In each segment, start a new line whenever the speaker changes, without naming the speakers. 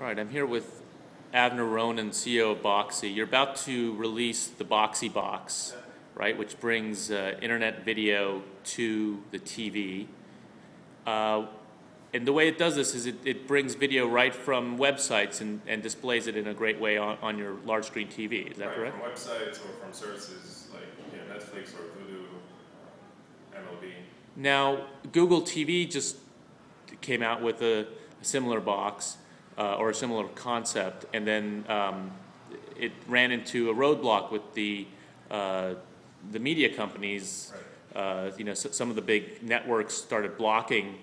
All right, I'm here with Avner Ronen, CEO of Boxee. You're about to release the Boxee box, right, which brings internet video to the TV. And the way it does this is it brings video right from websites and displays it in a great way on your large screen TV. Is that correct?
From websites or from services like Netflix or Voodoo, MLB.
Now, Google TV just came out with a similar box or a similar concept, and then it ran into a roadblock with the media companies. Right. Some of the big networks started blocking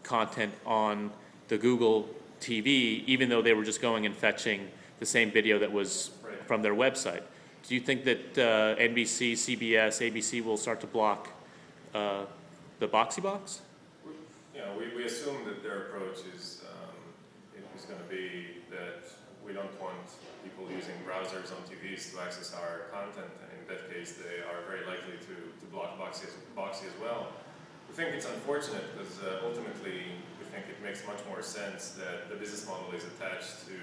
content on the Google TV, even though they were just going and fetching the same video that was from their website. Do you think that NBC, CBS, ABC will start to block the Boxee box?
We assume that their approach is going to be that we don't want people using browsers on TVs to access our content, and in that case they are very likely to block Boxee as well. We think it's unfortunate because ultimately we think it makes much more sense that the business model is attached to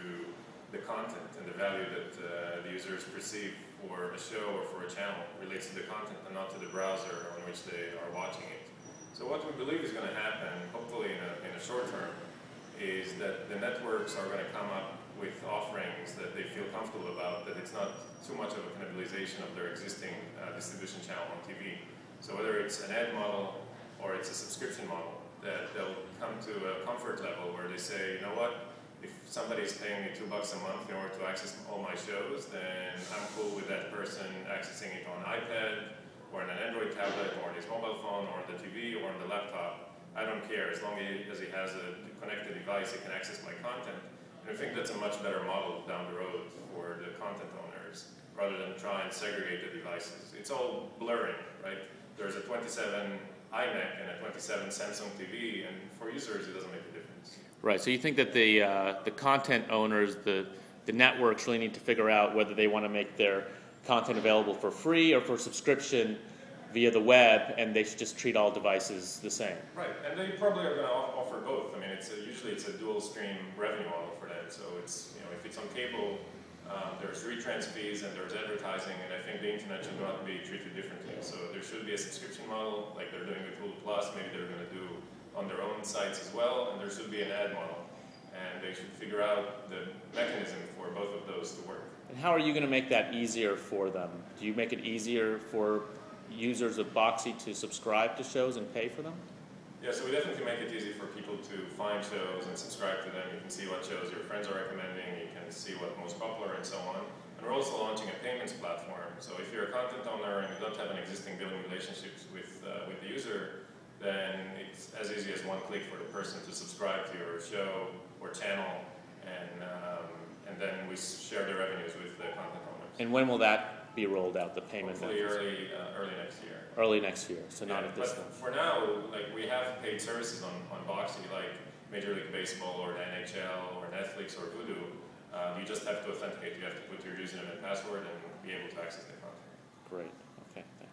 the content, and the value that the users perceive for a show or for a channel relates to the content and not to the browser on which they are watching it. So what we believe is going to happen, hopefully in a short term, is that the networks are going to come up with offerings that they feel comfortable about, that it's not too much of a cannibalization of their existing distribution channel on TV. So whether it's an ad model or it's a subscription model, that they'll come to a comfort level where they say, you know what, if somebody is paying me $2 a month in order to access all my shows, then I'm cool with that person accessing it on iPad or on an Android tablet or on his mobile phone or on the TV or on the laptop. I don't care, as long as he has a connected device, he can access my content. And I think that's a much better model down the road for the content owners, rather than try and segregate the devices. It's all blurring, right? There's a 27 iMac and a 27 Samsung TV, and for users it doesn't make a difference.
Right, so you think that the content owners, the networks really need to figure out whether they want to make their content available for free or for subscription via the web, and they should just treat all devices the same.
Right, and they probably are going to offer both. I mean, usually it's a dual stream revenue model for them. So it's, if it's on cable, there's retrans fees and there's advertising, and I think the internet should not be treated differently. So there should be a subscription model, like they're doing with Hulu Plus. Maybe they're going to do on their own sites as well, and there should be an ad model. And they should figure out the mechanism for both of those to work.
And how are you going to make that easier for them? Do you make it easier for users of Boxee to subscribe to shows and pay for them?
Yeah, so we definitely make it easy for people to find shows and subscribe to them. You can see what shows your friends are recommending, you can see what's most popular and so on. And we're also launching a payments platform. So if you're a content owner and you don't have an existing billing relationships with the user, then it's as easy as one click for the person to subscribe to your show or channel, and then we share the revenues with the content owners.
And when will that be rolled out, the payment?
Hopefully early next year.
Early next year, so not at this time.
For now, we have paid services on Boxee, like Major League Baseball or the NHL or Netflix or Voodoo. You just have to authenticate. You have to put your username and password and be able to access the content.
Great. Okay. Thanks.